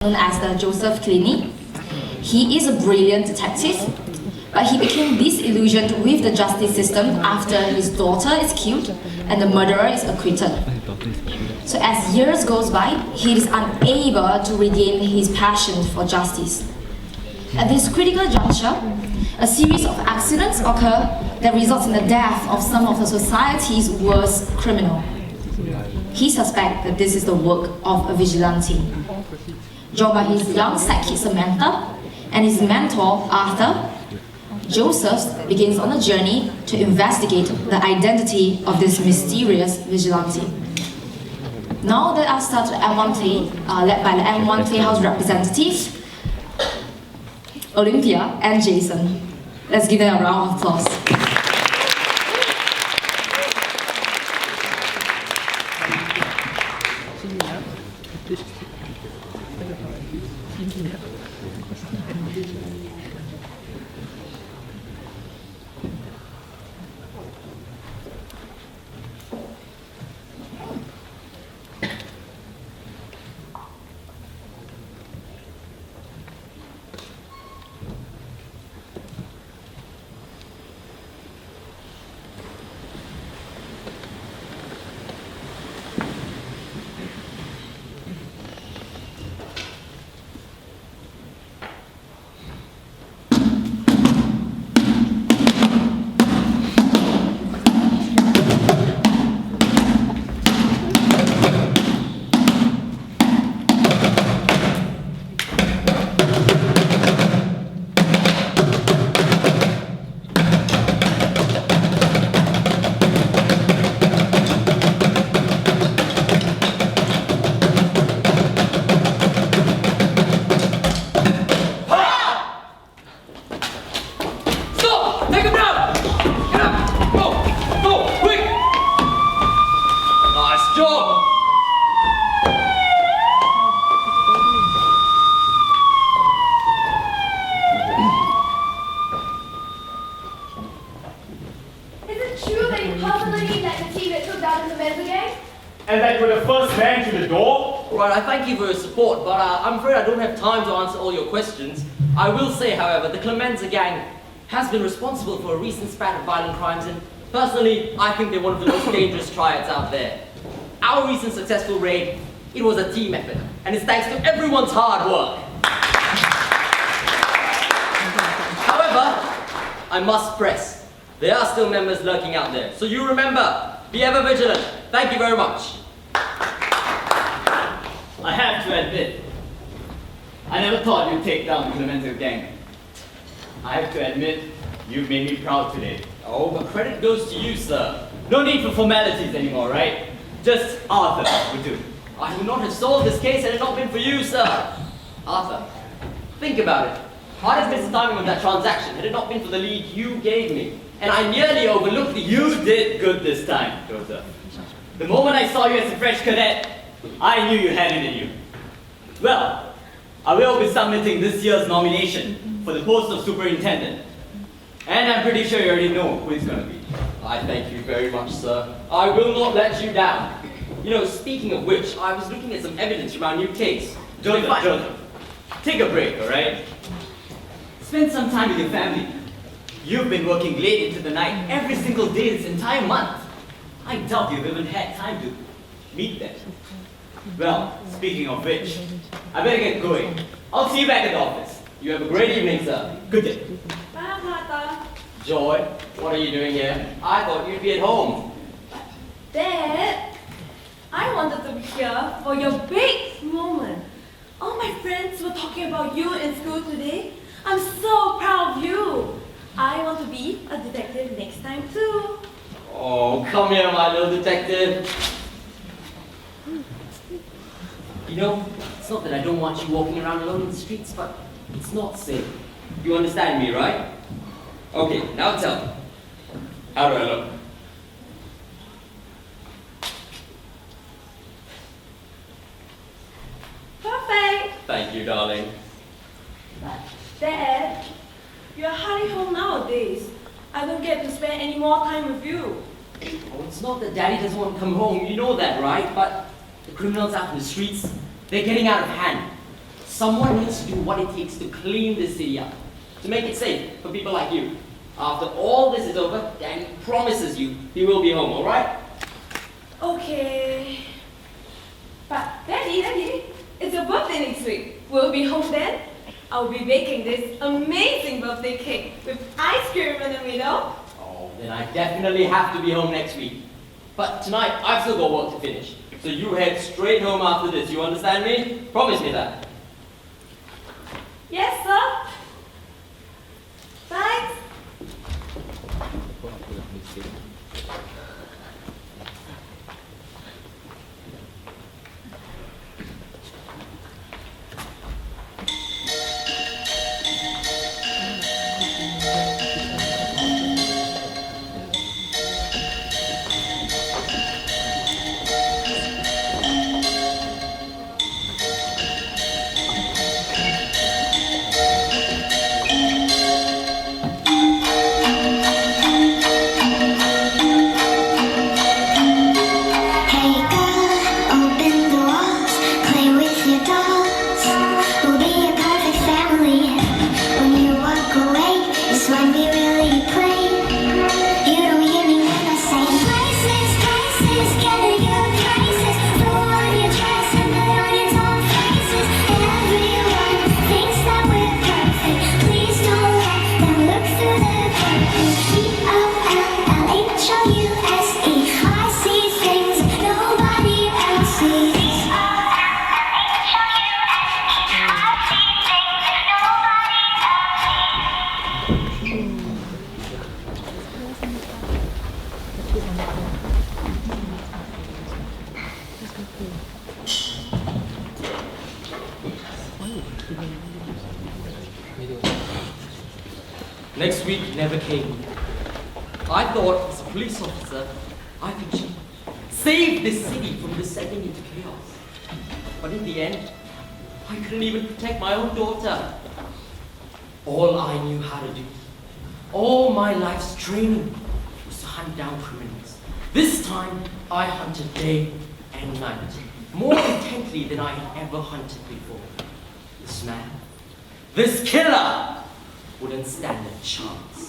known as the Joseph Kiliney. He is a brilliant detective, but he became disillusioned with the justice system after his daughter is killed and the murderer is acquitted. So as years goes by, he is unable to regain his passion for justice. At this critical juncture, a series of accidents occur that results in the death of some of the society's worst criminals. He suspects that this is the work of a vigilante. Joined by his young sidekick Samantha and his mentor Arthur, Joseph begins on a journey to investigate the identity of this mysterious vigilante. Now that I've started M1 Play, led by the M1 Playhouse representatives, Olympia and Jason. Let's give them a round of applause. And that you were the first man to the door? Right, I thank you for your support, but I'm afraid I don't have time to answer all your questions. I will say, however, the Clemenza gang has been responsible for a recent spat of violent crimes, and personally, I think they're one of the most dangerous triads out there. Our recent successful raid, it was a team effort, and it's thanks to everyone's hard work. However, I must press. There are still members lurking out there, so you remember, be ever vigilant. Thank you very much. I have to admit, I never thought you'd take down the Clemenza gang. I have to admit, you've made me proud today. Oh, but credit goes to you, sir. No need for formalities anymore, right? Just Arthur would do. I would not have solved this case had it not been for you, sir. Arthur, think about it. I'd have missed the timing of that transaction had it not been for the lead you gave me. And I nearly overlooked the... You did good this time, Joseph. The moment I saw you as a fresh cadet, I knew you had it in you. Well, I will be submitting this year's nomination for the post of superintendent. And I'm pretty sure you already know who it's going to be. I thank you very much, sir. I will not let you down. You know, speaking of which, I was looking at some evidence from our new case. Joseph, take a break, alright? Spend some time with your family. You've been working late into the night every single day this entire month. I doubt you've even had time to meet them. Well, speaking of which, I better get going. I'll see you back at the office. You have a great evening, sir. Good day. Bye, Martha. Joy, what are you doing here? I thought you'd be at home. Dad, I wanted to be here for your big moment. All my friends were talking about you in school today. I'm so proud of you. I want to be a detective next time too. Oh, come here, my little detective. You know, it's not that I don't want you walking around alone in the streets, but it's not safe. You understand me, right? Okay, now tell me. How do I look? Perfect. Thank you, darling. But Dad, you're hardly home nowadays. I don't get to spend any more time with you. Oh, it's not that Daddy doesn't want to come home. You know that, right? But the criminals out in the streets, they're getting out of hand. Someone needs to do what it takes to clean this city up, to make it safe for people like you. After all this is over, Danny promises you he will be home, alright? Okay. But Daddy, it's your birthday next week. We'll be home then. I'll be baking this amazing birthday cake with ice cream in the middle. Oh, then I definitely have to be home next week. But tonight, I've still got work to finish. So you head straight home after this, you understand me? Promise me that. Yes, sir. Thanks. Next week never came. I thought, as a police officer, I could save this city from descending into chaos. But in the end, I couldn't even protect my own daughter. All I knew how to do, all my life's training, was to hunt down criminals. This time, I hunted day and night, more intently than I had ever hunted before. This man, this killer, wouldn't stand a chance.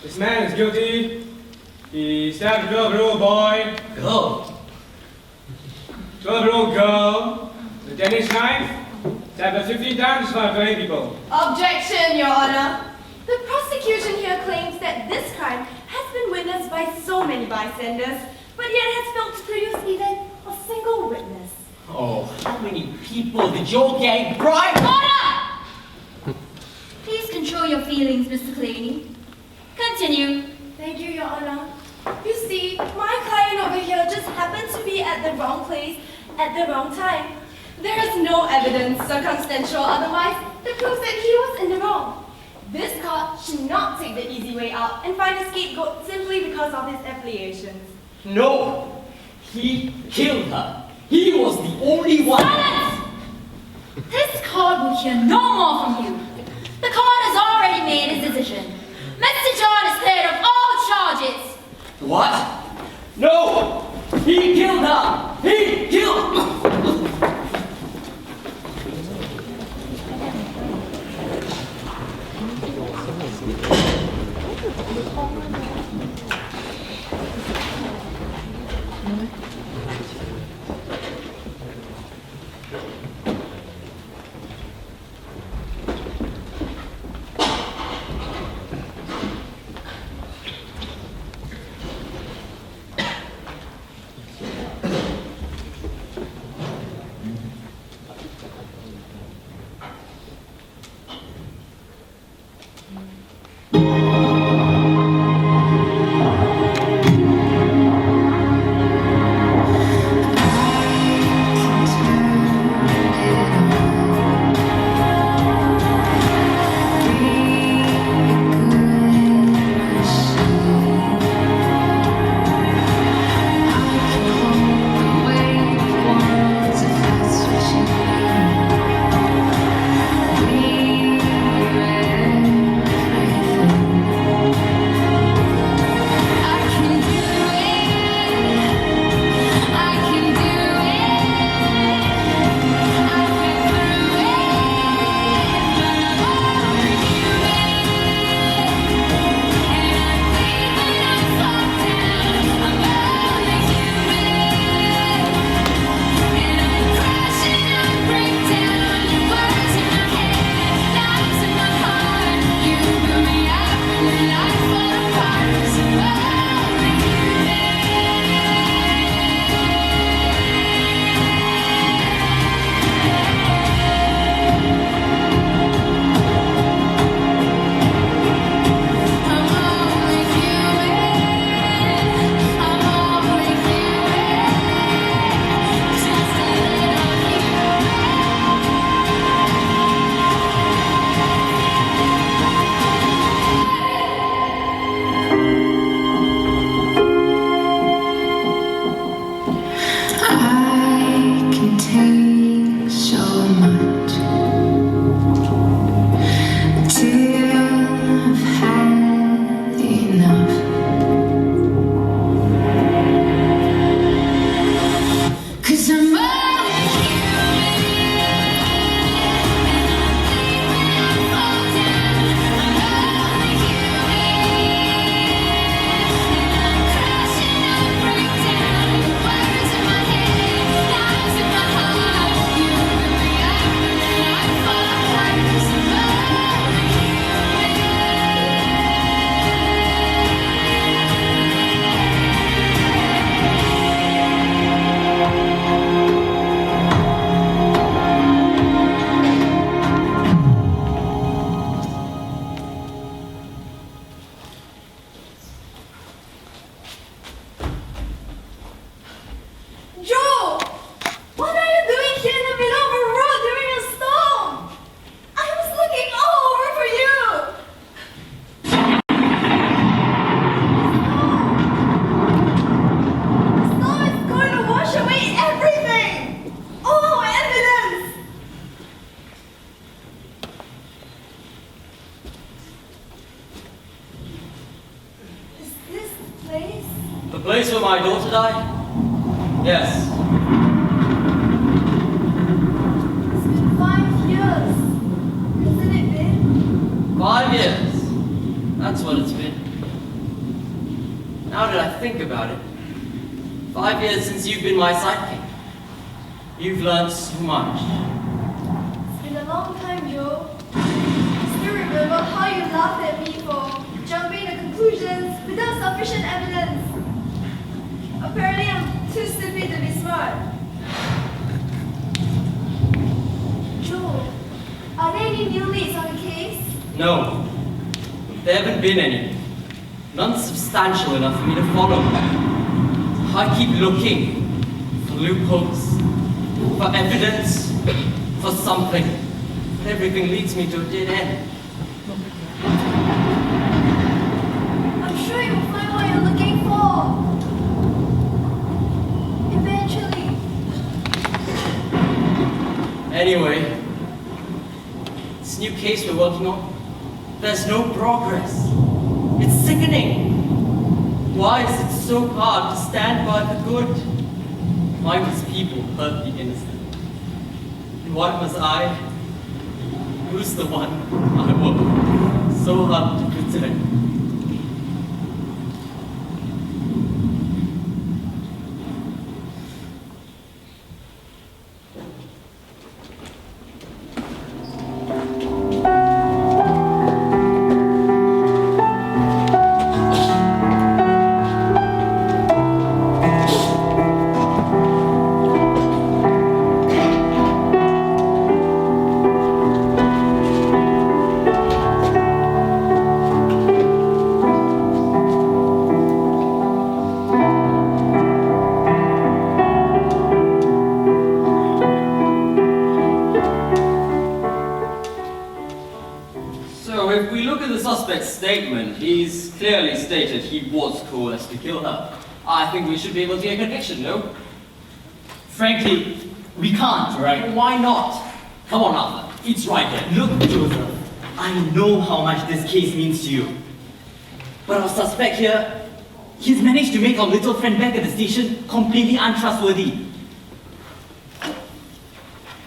This man is guilty. He stabbed a 12-year-old boy. Go. 12-year-old girl. The Danish knife. Stabbed her 15 times in front of 20 people. Objection, Your Honor. The prosecution here claims that this crime has been witnessed by so many bystanders, but yet has failed to produce even a single witness. Oh, how many people did your gang bribe? Order! Please control your feelings, Mr. Kiliney. Continue. Thank you, Your Honor. You see, my client over here just happened to be at the wrong place at the wrong time. There is no evidence, circumstantial or otherwise, that proves that he was in the wrong. This court should not take the easy way out and find a scapegoat simply because of his affiliations. No, he killed her. He was the only one. Silence! This court will hear no more from you. The court has already made its decision. Mr. John is cleared of all charges. What? No! He killed her! He killed... place where my daughter died? Yes. It's been 5 years. Hasn't it been? 5 years. That's what it's been. Now that I think about it, 5 years since you've been my sidekick. You've learned so much. It's been a long time, Joe. I still remember how you laughed at me for jumping to conclusions without sufficient evidence. Apparently, I'm too stupid to be smart. Joe, are there any new leads on the case? No, there haven't been any. None substantial enough for me to follow. I keep looking for loopholes, for evidence, for something. But everything leads me to a dead end. I'm sure you'll find what you're looking for. Eventually. Anyway, this new case we're working on, there's no progress. It's sickening. Why is it so hard to stand by the good? Why must people hurt the innocent? And why must I, who's the one I work so hard to protect? Statement, he's clearly stated he was coerced to kill her. I think we should be able to get a conviction, no? Frankly, we can't, right? Why not? Come on, Arthur. It's right there. Look, Joseph, I know how much this case means to you. But our suspect here, he's managed to make our little friend back at the station completely untrustworthy.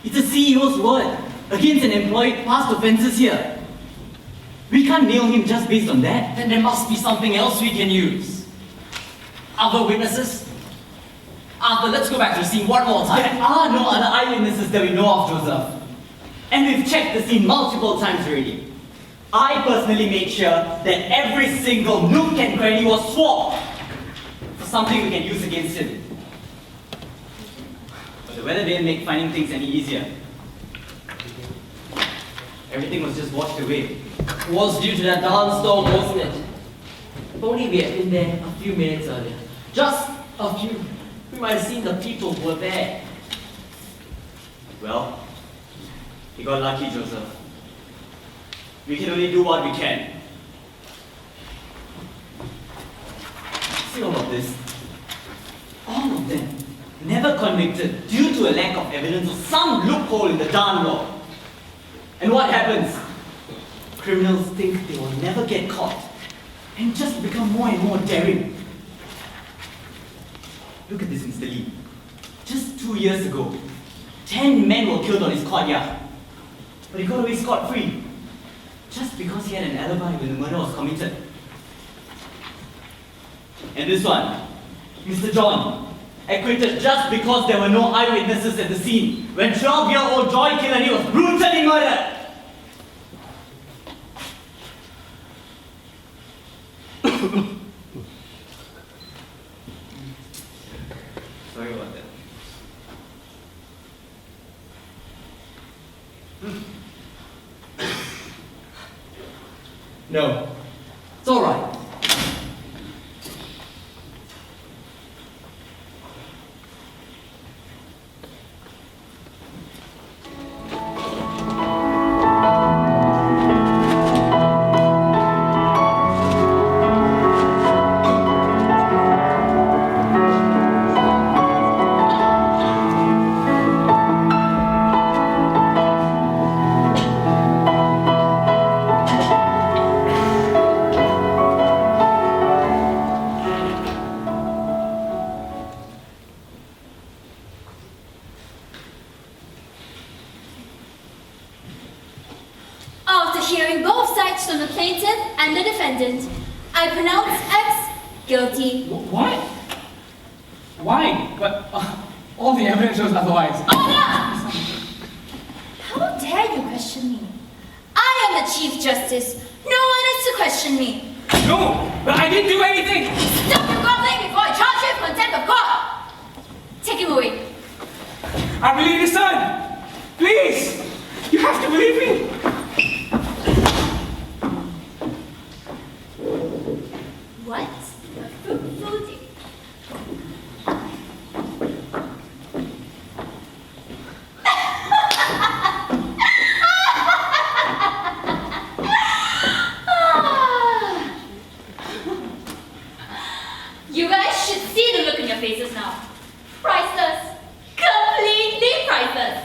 It's a CEO's word against an employee past offenses here. We can't nail him just based on that. Then there must be something else we can use. Other witnesses? Arthur, let's go back to the scene one more time. There are no other eyewitnesses that we know of, Joseph. And we've checked the scene multiple times already. I personally made sure that every single nook and cranny was swapped for something we can use against him. But the weather didn't make finding things any easier. Everything was just washed away. It was due to that darn storm, wasn't it? If only we had been there a few minutes earlier. Just a few. We might have seen the people who were there. Well, we got lucky, Joseph. We can only do what we can. See all of this? All of them never convicted due to a lack of evidence or some loophole in the darn law. And what happens? Criminals think they will never get caught and just become more and more daring. Look at this, Mr. Lee. Just 2 years ago, 10 men were killed on his courtyard. But he got away scot-free, just because he had an alibi when the murder was committed. And this one, Mr. John, acquitted just because there were no eyewitnesses at the scene when 12-year-old Joy Kiliney was brutally murdered. Sorry about that. No. It's all right. sides from the plaintiff and the defendant. I pronounce X guilty. What? Why? But all the evidence shows otherwise. Honor! How dare you question me? I am the Chief Justice. No one is to question me. No, but I didn't do anything. Stop your grumbling before I charge you with contempt of court. Take him away. I believe his son. Please, you have to believe me. What? A fruitful day. You guys should see the look in your faces now. Priceless. Completely priceless.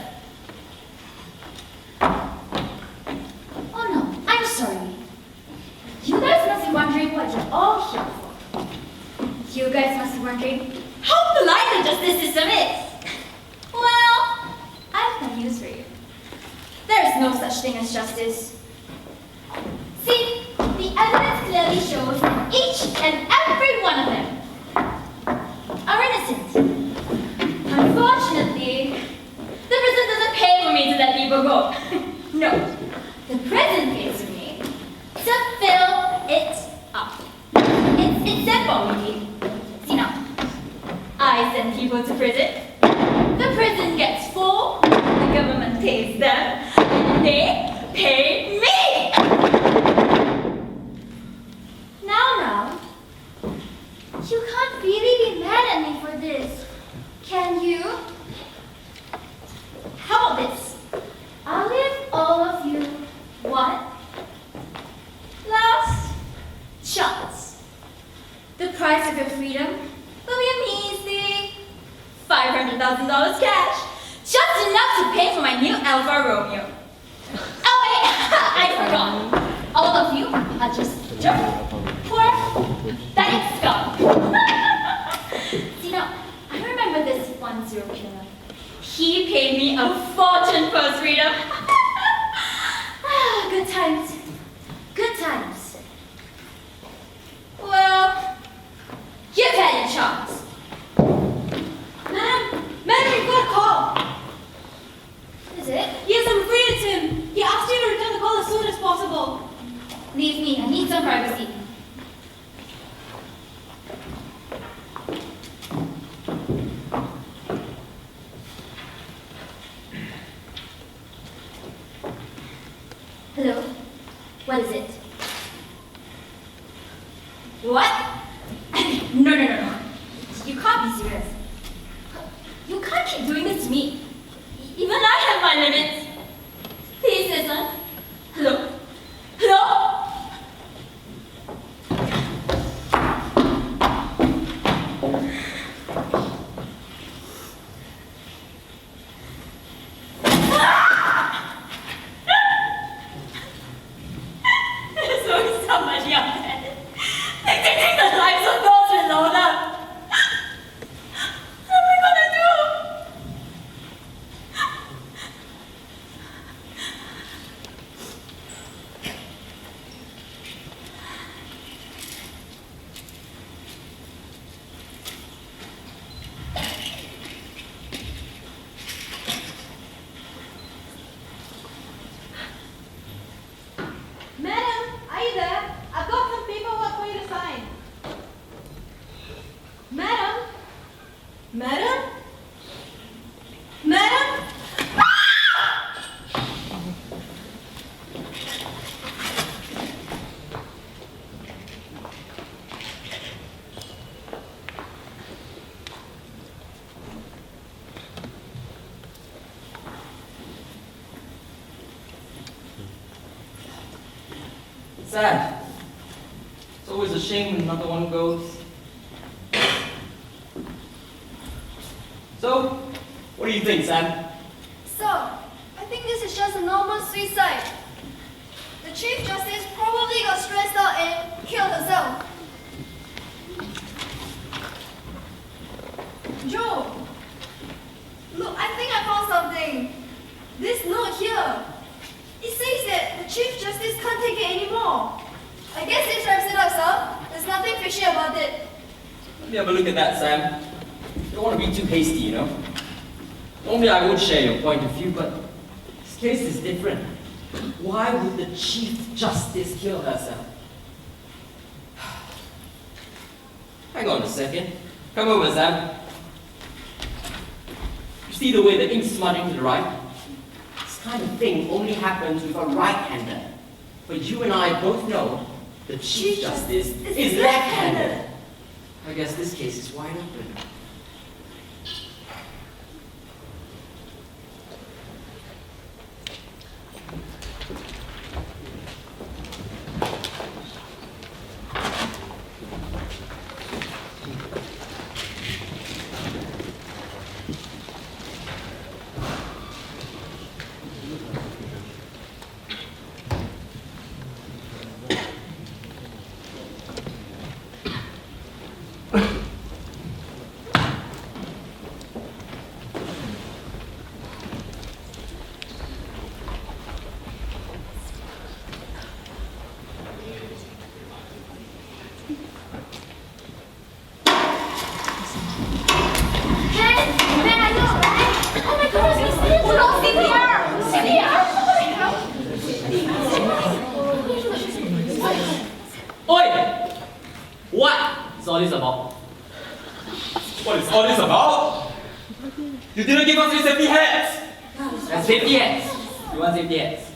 Oh no, I'm sorry. You guys must be wondering what you're all here for. You guys must be wondering how blind the justice system is. Well, I've got news for you. There is no such thing as justice. See, the evidence clearly shows that each and every one of them are innocent. Unfortunately, the prison doesn't pay for me to let people go. No, the prison pays for me to fill it up. It's simple, really. See now, I send people to prison. The prison gets full, the government pays them, and they pay me! Now, you can't really be mad at me for this, can you? How about this? I'll give all of you one last chance. The price of your freedom will be a measly $500,000 cash, just enough to pay for my new Alfa Romeo. Oh wait, I forgot. All of you are just dirt, poor, pathetic scum. See now, I remember this one serial killer. He paid me a fortune for his freedom. Good times. Good times. Well, you've had your chance. Madam, you've got a call. Is it? Yes, I'm afraid it's him. He asked you to return the call as soon as possible. Leave me, I need some privacy. Hello? What is it? What? No. You can't be serious. You can't keep doing this to me. Even I have my limits. Please listen. Hello? Hello? There's always somebody out there dictating the lives of those below them. What am I gonna do? Madam, are you there? I've got some paperwork for you to sign. Madam? Madam? Madam? Sad. It's always a shame when another one goes. So, what do you think, Sam? So, I think this is just a normal suicide. The Chief Justice probably got stressed out and killed herself. Joe! Look, I think I found something. This note here. It says that the Chief Justice can't take it anymore. me have a look at that, Sam. You don't want to be too hasty, you know. Normally I would share your point of view, but this case is different. Why would the Chief Justice kill herself? Hang on a second. Come over, Sam. You see the way the ink's smudging to the right? This kind of thing only happens with a right-hander. But you and I both know the Chief Justice is left-handed. I guess this case is wide open. You didn't give us your safety hats! That's safety hats. You want safety hats?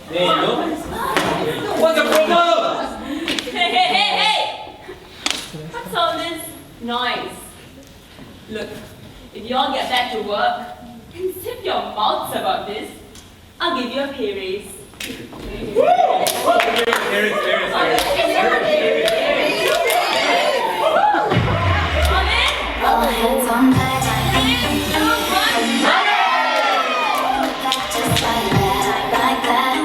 There you go. What's the problem? Hey! What's all this noise? Look, if you all get back to work and zip your mouths about this, I'll give you a pay raise. All hands on deck. Just like that.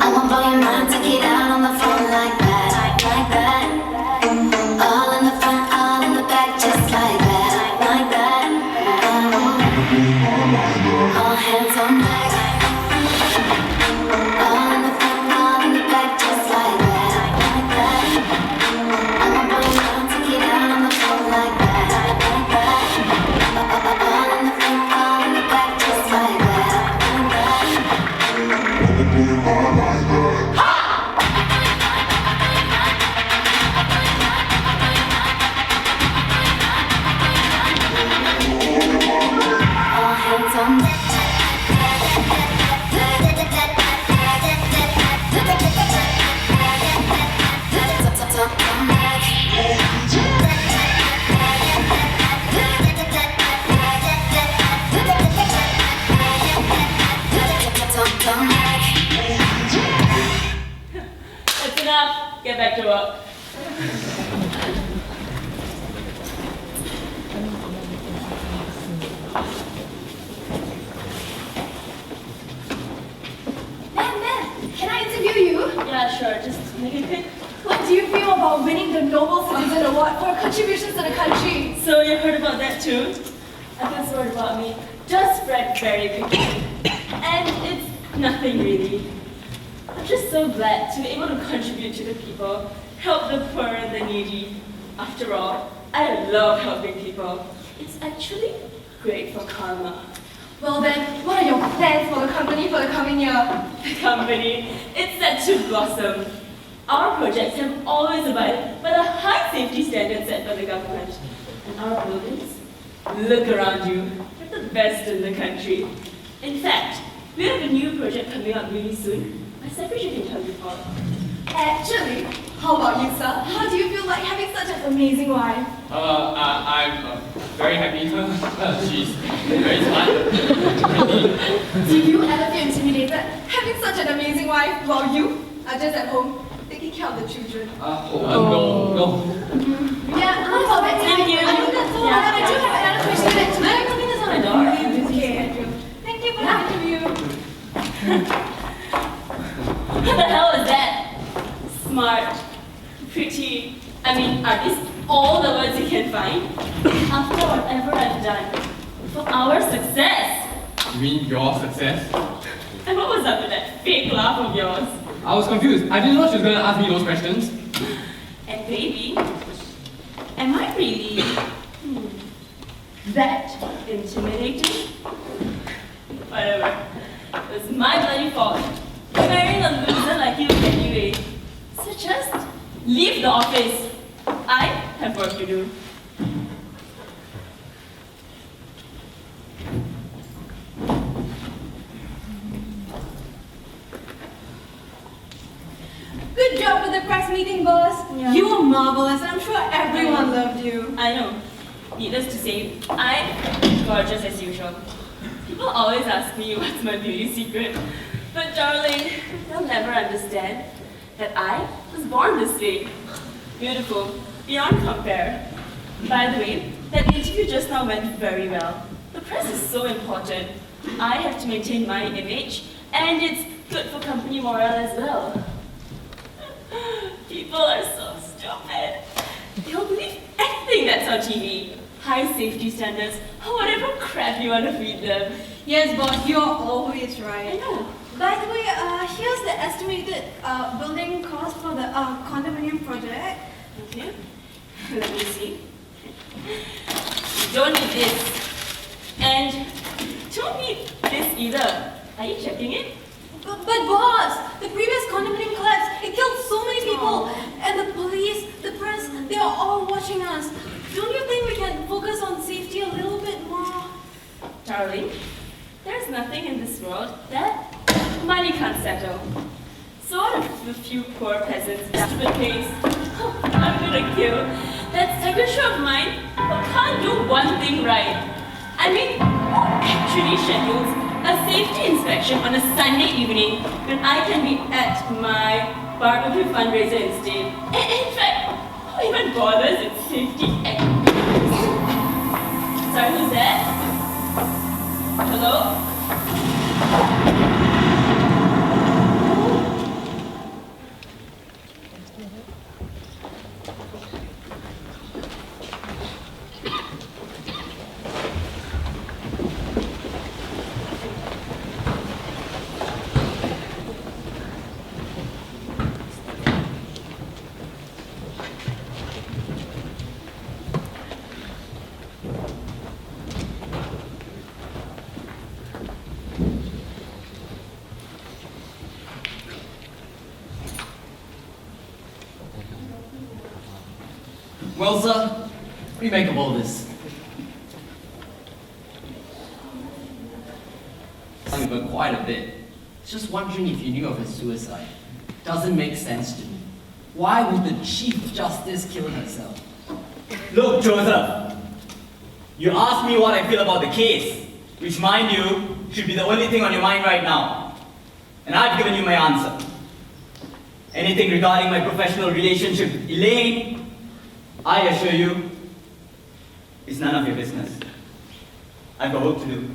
I won't blow your mind, take it out on the phone like that. All in the front, all in the back, just like that. All hands on deck. All in the front, all in the back, just like that. I won't blow your mind, take it out on the phone like that. That's enough. Get back to work. Ma'am, can I interview you? Yeah, sure. Just make it quick. What do you feel about winning the Noble Citizen Award for contributions to the country? So you heard about that too? I guess word about me just spread very quickly. And it's nothing really. I'm just so glad to be able to contribute to the people, help the poor and the needy. After all, I love helping people. It's actually great for karma. Well then, what are your plans for the company for the coming year? The company, it's set to blossom. Our projects have always abided by the high safety standards set by the government. And our buildings, look around you, they're the best in the country. In fact, we have a new project coming up really soon. My secretary can tell you all. Actually, how about you, sir? How do you feel like having such an amazing wife? I'm very happy. She's very smart. Do you ever feel intimidated having such an amazing wife while you are just at home taking care of the children? No. Yeah, how about that? Thank you. I do have another question. I'm coming to my door. Okay, thank you for the interview. What the hell is that? Smart, pretty. I mean, are these all the words you can find? After whatever I've done for our success. You mean your success? And what was up with that fake laugh of yours? I was confused. I didn't know she was going to ask me those questions. And baby, am I really that intimidating? Whatever. It was my bloody fault. You're marrying a loser like you anyway. So just leave the office. I have work to do. Good job with the press meeting, boss. Yeah. You were marvelous, and I'm sure everyone loved you. I know. Needless to say, I'm gorgeous as usual. People always ask me what's my beauty secret. But darling, they'll never understand that I was born this way. Beautiful, beyond compare. By the way, that interview just now went very well. The press is so important. I have to maintain my image, and it's good for company morale as well. People are so stupid. They'll believe anything that's on TV. High safety standards, or whatever crap you want to feed them. Yes, boss, you're always I right. know. By the way, here's the estimated building cost for the condominium project. Okay. Let me see. You don't need this. And don't need this either. Are you checking it? But boss, the previous condominium collapse, it killed so many people. And the police, the press, they are all watching us. Don't you think we can focus on safety a little bit more? Darling, there's nothing in this world that money can't settle. Sort of a few poor peasants in the case. Oh, I'm gonna kill that secretary of mine who can't do one thing right. I mean, who actually schedules a safety inspection on a Sunday evening when I can be at my barbecue fundraiser instead? And in fact, who even bothers with safety activities? Sorry, who's that? Hello? Well, sir, what do you make of all this? But quite a bit. Just wondering if you knew of her suicide. Doesn't make sense to me. Why would the Chief Justice kill herself? Look, Joseph. You asked me what I feel about the case, which, mind you, should be the only thing on your mind right now. And I've given you my answer. Anything regarding my professional relationship with Elaine, I assure you, it's none of your business. I've got work to do.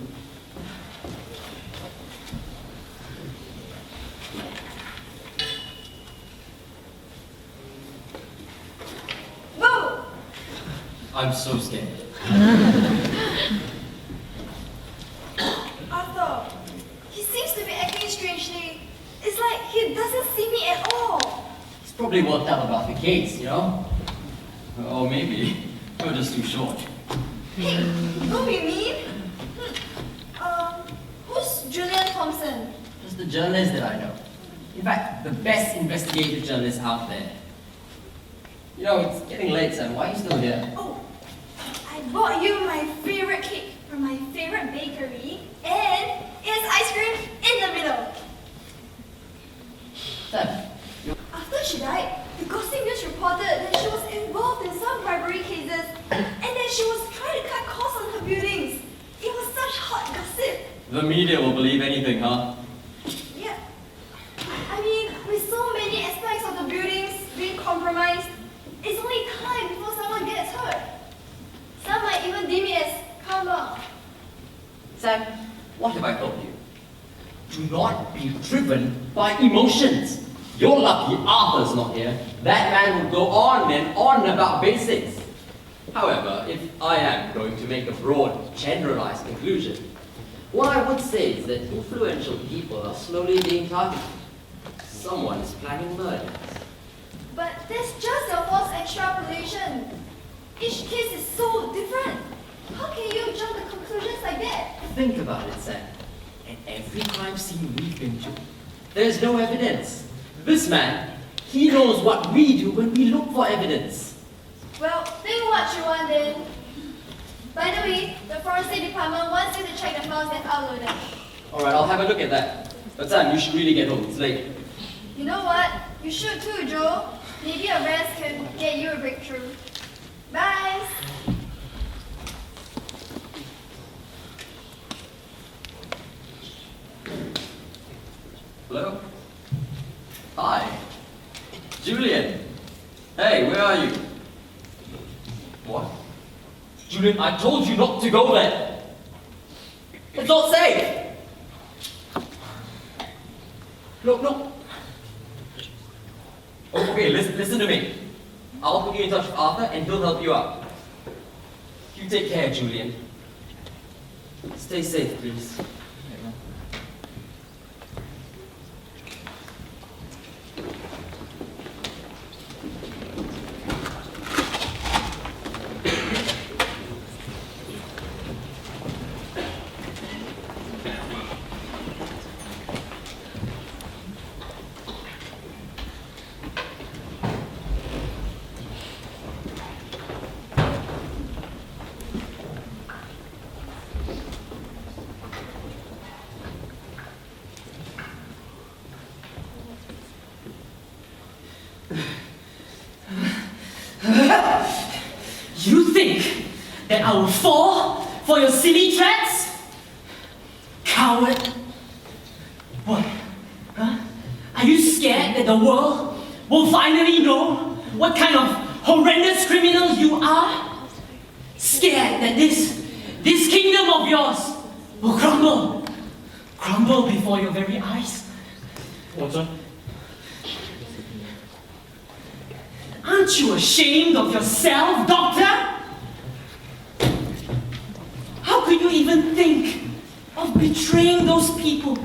Boo! I'm so scared. Arthur, he seems to be acting strangely. It's like he doesn't see me at all. He's probably worked up about the case, you know? Or maybe you're just too short. Hey, don't be mean. Who's Julian Thompson? Just the journalist that I know. In fact, the best investigative journalist out there. You know, it's getting late, son. Why are you still here? Oh, I bought you my favorite cake from my favorite bakery, and it's ice cream in the middle. Sam, After she died, the Gossip News reported that she was involved in some bribery cases and that she was trying to cut costs on her buildings. It was such hot gossip. the media will believe anything, huh? Yeah. I mean, with so many aspects of the buildings being compromised, it's only time before someone gets hurt. Some might even deem it as karma. Sam, what have I told you? Do not be driven by emotions. You're lucky Arthur's not here. That man will go on and on about basics. However, if I am going to make a broad, generalized conclusion, What I would say is that influential people are slowly being targeted. Someone is planning murders. But that's just a false extrapolation. Each case is so different. How can you jump to conclusions like that? Think about it, Sam. At every crime scene we've been to, there's no evidence. This man, he knows what we do when we look for evidence. Well, think what you want then. By the way, the forensic department wants you to check the files they've uploaded. Alright, I'll have a look at that. But Sam, you should really get home. It's late. You know what? You should too, Joe. Maybe a rest can get you a breakthrough. Bye! Hello? Hi. Julian. Hey, where are you? What? Julian, I told you not to go there. It's not safe. No. Okay, listen to me. I'll put you in touch with Arthur and he'll help you out. You take care, Julian. Stay safe, please. You think that I will fall for your silly threats? Coward! What? Huh? Are you scared that the world will finally know what kind of horrendous criminal you are? Scared that this kingdom of yours will crumble before your very eyes? Water? Aren't you ashamed of yourself, Doctor? How could you even think of betraying those people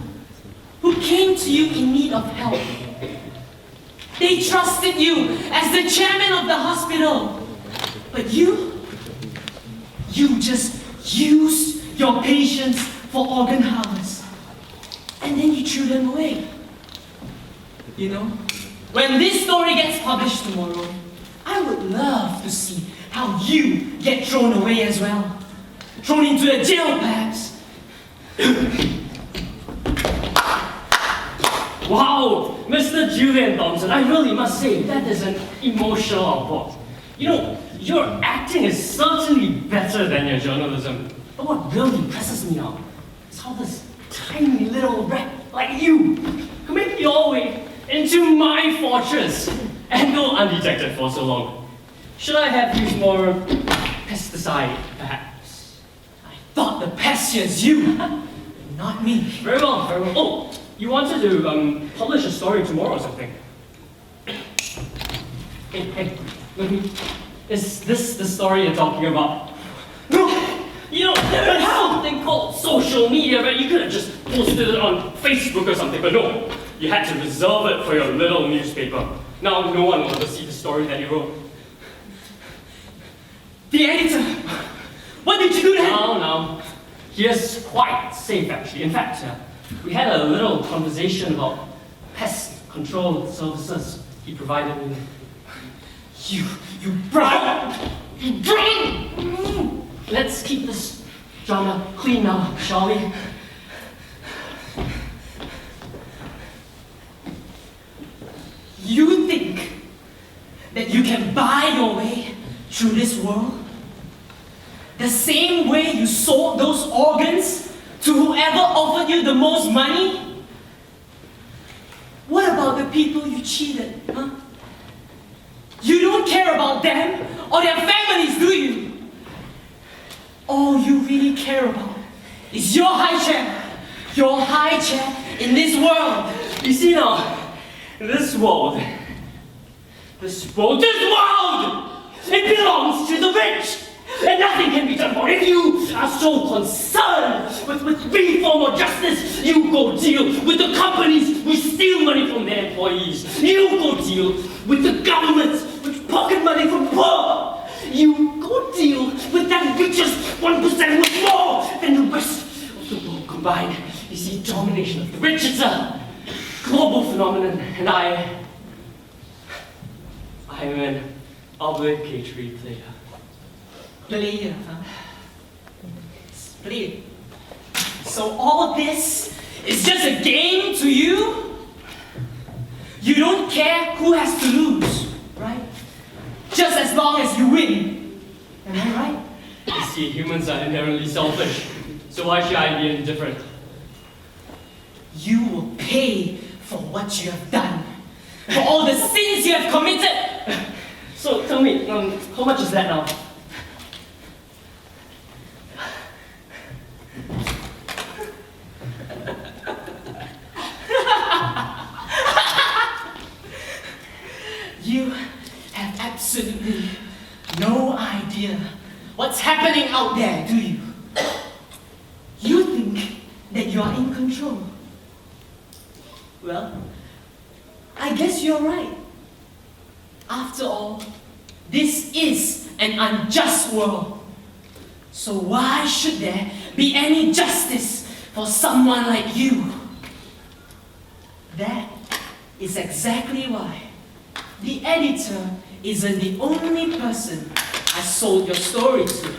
who came to you in need of help? They trusted you as the chairman of the hospital, but you just used your patients for organ harvest, and then you threw them away. You know, when this story gets published tomorrow, I would love to see how you get thrown away as well. Thrown into a jail, perhaps. Wow, Mr. Julian Thompson, I really must say that is an emotional report. You know, your acting is certainly better than your journalism. But what really impresses me now is how this tiny little rat like you Who made your way into my fortress and go undetected for so long? Should I have used more pesticide, perhaps? I thought the pest is you, not me. Very well, very well. Oh, you wanted to publish a story tomorrow or something? Hey, let me... Is this the story you're talking about? No! You know, there is something called social media, right? You could have just posted it on Facebook or something, but no. You had to reserve it for your little newspaper. Now no one will ever see the story that you wrote. The editor! What did you do then? No. He is quite safe, actually. In fact, we had a little conversation about pest control services he provided me. You brat! You brat! Let's keep this drama clean now, shall we? You think that you can buy your way through this world? The same way you sold those organs to whoever offered you the most money? What about the people you cheated, huh? You don't care about them or their families, do you? All you really care about is your high chair in this world. You see now, this world, it belongs to the rich. and nothing can be done about it. If you are so concerned with reform or justice, you go deal with the companies which steal money from their employees. You go deal with the governments which pocket money from poor. You go deal with that richest 1% with more than the rest of the world combined. You see, domination of the rich is a global phenomenon, and I am an obligatory player. Player, huh? Player. So all this is just a game to you? You don't care who has to lose, right? Just as long as you win. Am I right? You see, humans are inherently selfish, so why should I be indifferent? You will pay for what you have done. For all the sins you have committed. So tell me, how much is that now? You have absolutely no idea what's happening out there, do you? You think that you are in control. Well, I guess you're right. After all, this is an unjust world. So why should there be any justice for someone like you? That is exactly why the editor isn't the only person I sold your story to.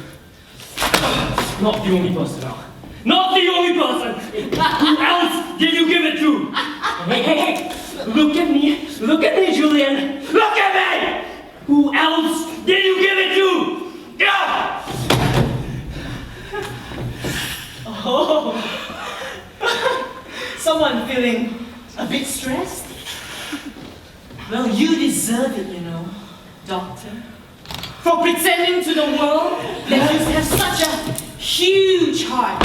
Not the only person now. Not the only person! Who else did you give it to? Hey! Look at me, Julian! Look at me! Who else did you give it to? Yeah! Oh, someone feeling a bit stressed? Well, you deserve it, you know, Doctor. For pretending to the world that you have such a huge heart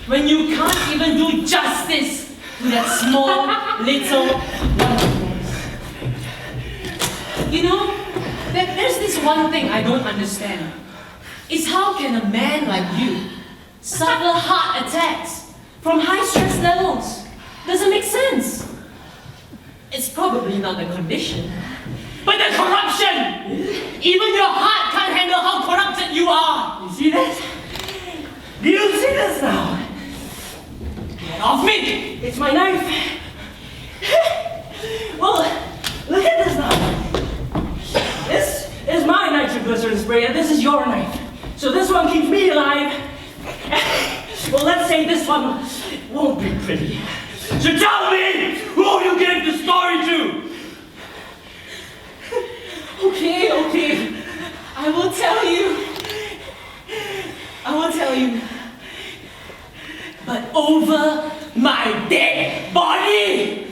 when you can't even do justice to that small, little wonderness. You know, there's this one thing I don't understand. Is how can a man like you suffer heart attacks from high stress levels? Doesn't make sense. It's probably not the condition, but the corruption! Even your heart can't handle how corrupted you are! You see this? Do you see this now? Get off me! It's my knife! Well, look at this now. This is my nitroglycerin spray and this is your knife. So this one keeps me alive. Well, let's say this one won't be pretty. So tell me who you gave the story to! Okay. I will tell you. But over my dead body!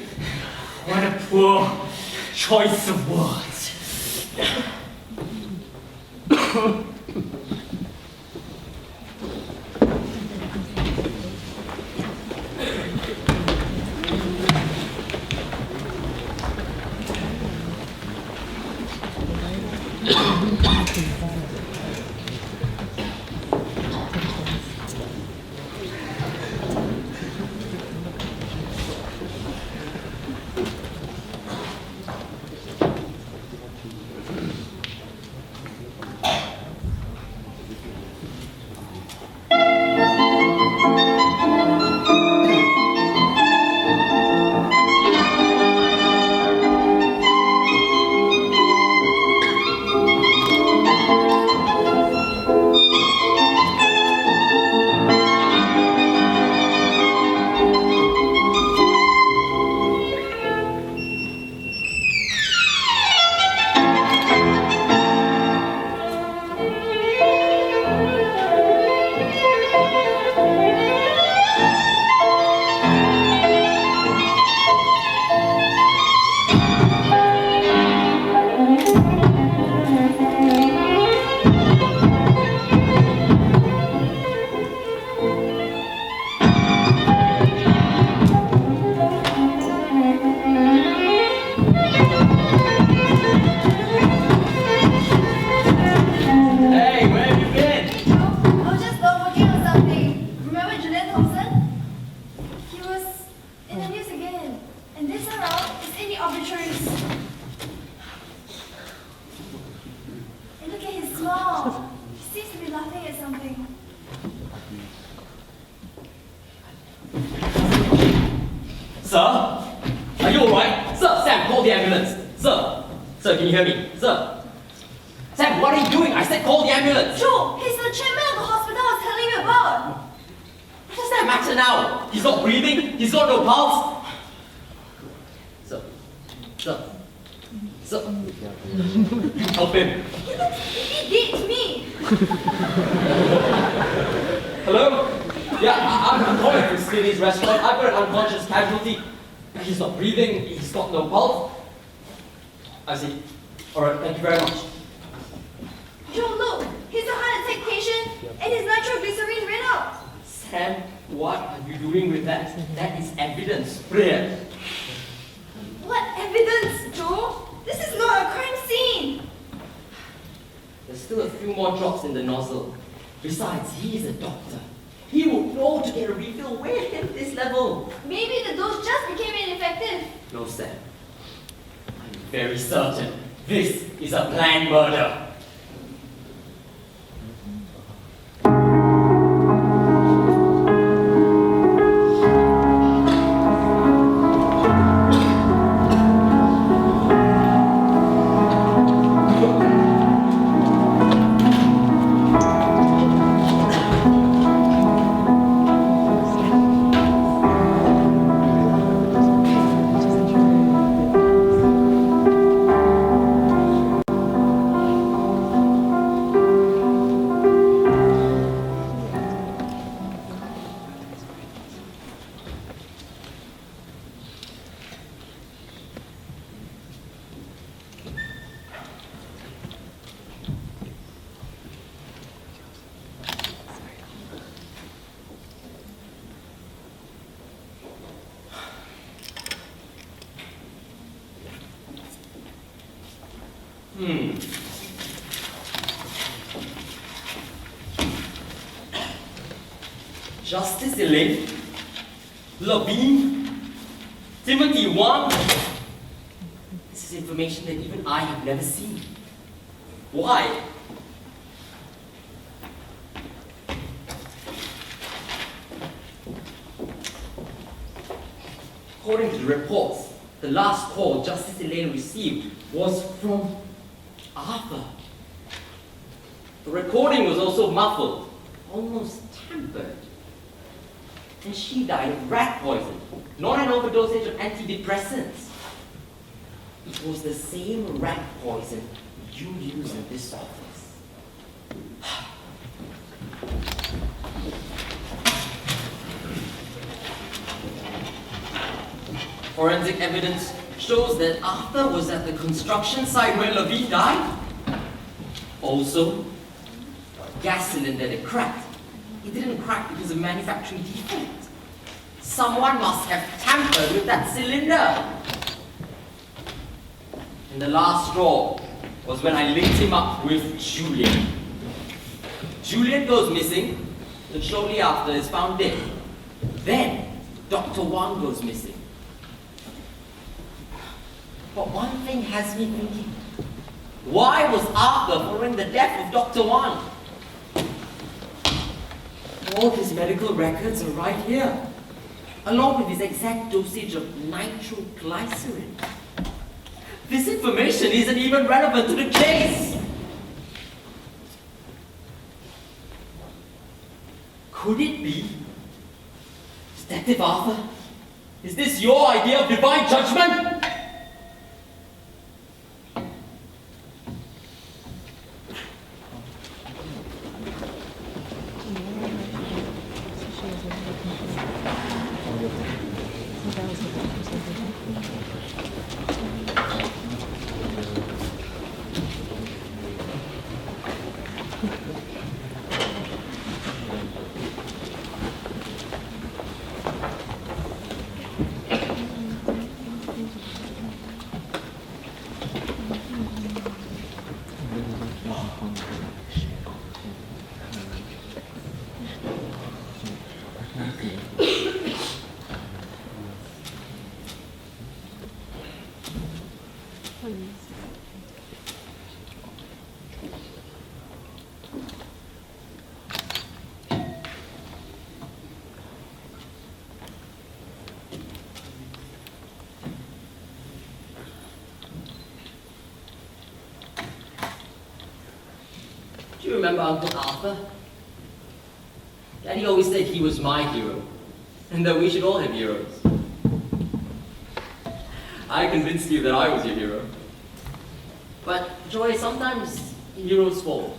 What a poor choice of words. handle, right? Sir, Sam, call the ambulance. Sir, can you hear me? Sir. Sam, what are you doing? I said call the ambulance. Joe, he's the chairman of the hospital I was telling you about. What does that matter now? He's not breathing. He's got no pulse. Sir. Help him. He did to me. Hello? Yeah, I'm calling from Kiliney's restaurant. I've got an unconscious casualty. He's not breathing. He's got no pulse. I see. All right, thank you very much. Joe, look. He's a heart attack patient and his nitroglycerin ran out. Sam, what are you doing with that? That is evidence. Brilliant. What evidence, Joe? This is not a crime scene. There's still a few more drops in the nozzle. Besides, he is a doctor. He would know to get a refill way ahead of this level. Maybe the dose just became ineffective. No, Sam. I'm very certain this is a planned murder. Justice Elaine, Levine, Timothy Wang. This is information that even I have never seen. Why? According to the reports, the last call Justice Elaine received was from Arthur. The recording was also muffled, almost tampered. And she died of rat poison, not an overdosage of antidepressants. It was the same rat poison you used in this office. Forensic evidence shows that Arthur was at the construction site where Levine died. Also, gas cylinder that cracked. It didn't crack because of manufacturing defect. Someone must have tampered with that cylinder. And the last straw was when I linked him up with Juliet. Juliet goes missing, and shortly after is found dead. Then, Dr. Wang goes missing. But one thing has me thinking. Why was Arthur following the death of Dr. Wang? All his medical records are right here, along with his exact dosage of nitroglycerin. This information isn't even relevant to the case. Could it be? Detective Arthur, is this your idea of divine judgment? you remember Uncle Arthur? Daddy always said he was my hero, and that we should all have heroes. I convinced you that I was your hero. But, Joy, sometimes heroes fall.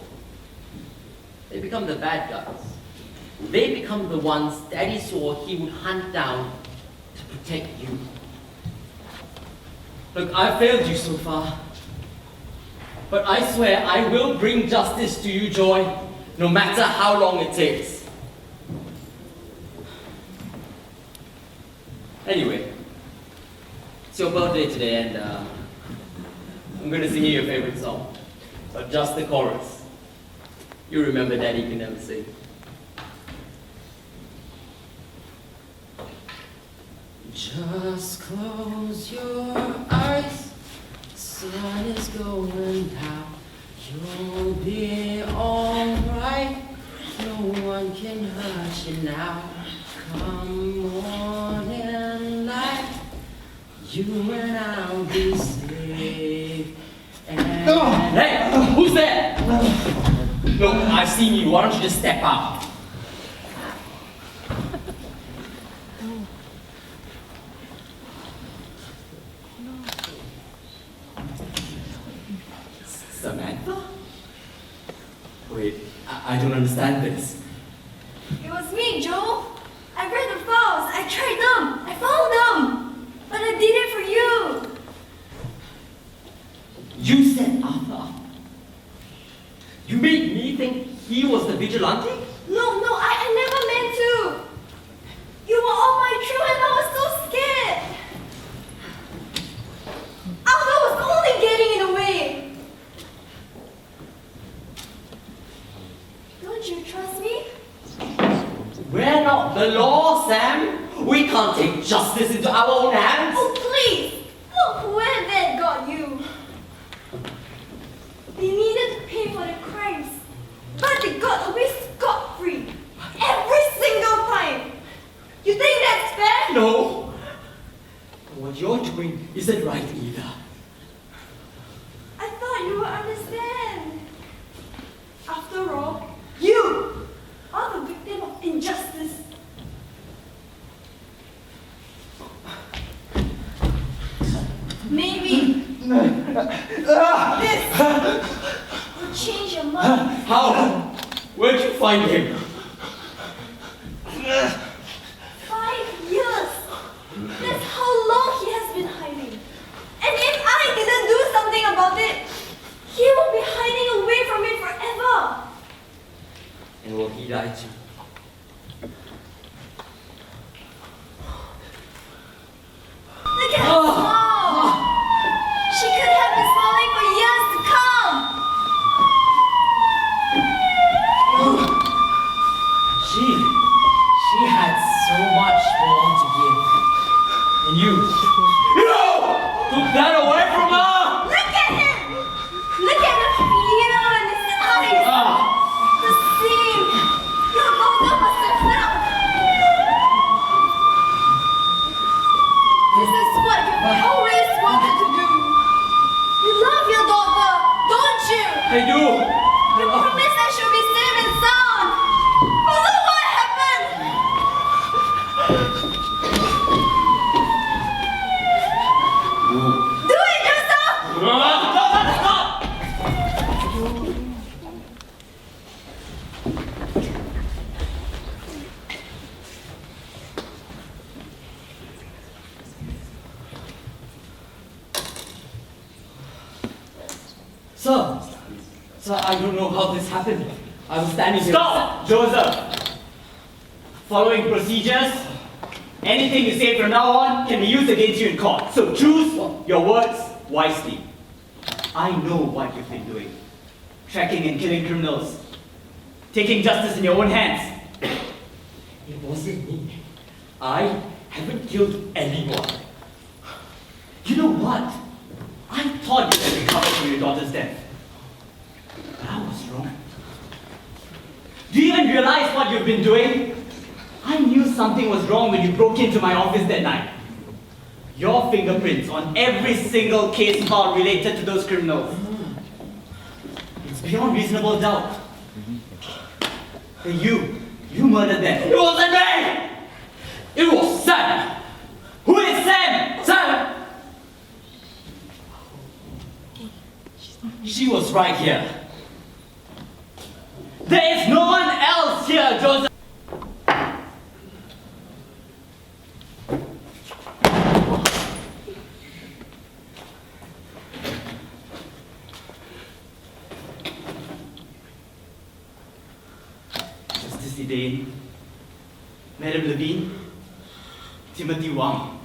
They become the bad guys. They become the ones Daddy swore he would hunt down to protect you. Look, I've failed you so far. But I swear I will bring justice to you, Joy, no matter how long it takes. Anyway, it's your birthday today, and I'm going to sing you your favorite song, but just the chorus. You remember Daddy can never sing. Just close your eyes, sun is going down, you'll be alright, no one can hurt you now. Come morning light, you and I'll be safe. Hey, who's there? Look, I've seen you, why don't you just step out? Samantha? Wait, I don't understand this. It was me, Joe. I read the files. I tried them. I found them. But I did it for you. You said Arthur. You made me think he was the vigilante? No, I never meant to. You were on my trail and I was so scared. Arthur was only getting in the way. Don't you trust me? We're not the law, Sam. We can't take justice into our own hands. Oh, please. Look where that got you. They needed to pay for their crimes, but they got away scot-free. Every single time. You think that's fair? No. What you're doing isn't right either. I thought you would understand. After all, you are the victim of injustice. Maybe this will change your mind. How? Where'd you find him? 5 years. That's how long he has been hiding. And if I didn't do something about it, he will be hiding away from it forever. And will he die too? Look at her smile. She could have been smiling for years to come. She had so much more to give. And you took that away from her! Look at him. Look at the fear in his eyes. The seam. Your daughter must have felt. This is what you've always wanted to do. You love your daughter, don't you? I do! You promised that she'll be safe and sound. But look what happened. Do it yourself. Stop! Sir, I don't know how this happened. I was standing here. Stop, Joseph! Following procedures, anything you say from now on can be used against you in court. So choose your words wisely. I know what you've been doing. Tracking and killing criminals. Taking justice in your own hands. It wasn't me. I haven't killed anyone. You know what? I thought you had recovered from your daughter's death. But I was wrong. Do you even realize what you've been doing? I knew something was wrong when you broke into my office that night. Your fingerprints on every single case file related to those criminals. It's beyond reasonable doubt Hey, you murdered them. It wasn't me! It was Sam! Who is Sam? Sam! She was right here. There is no one else here, Joseph. Justice Elaine, Madam Levine, Timothy Wang.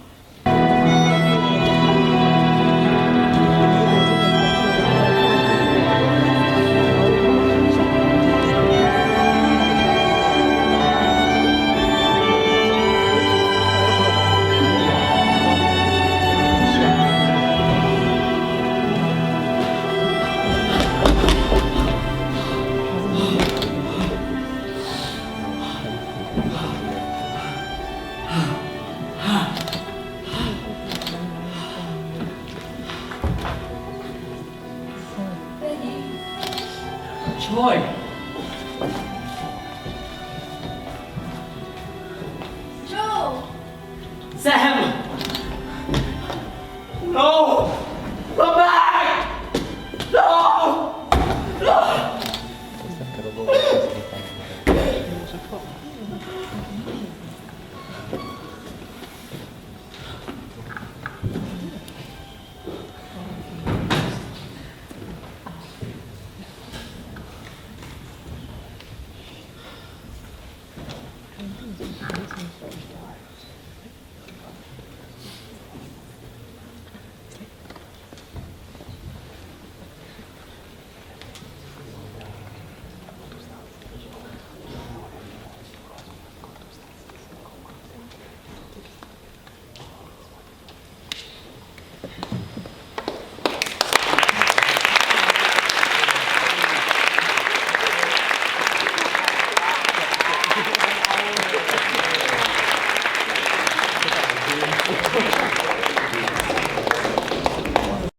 Joy!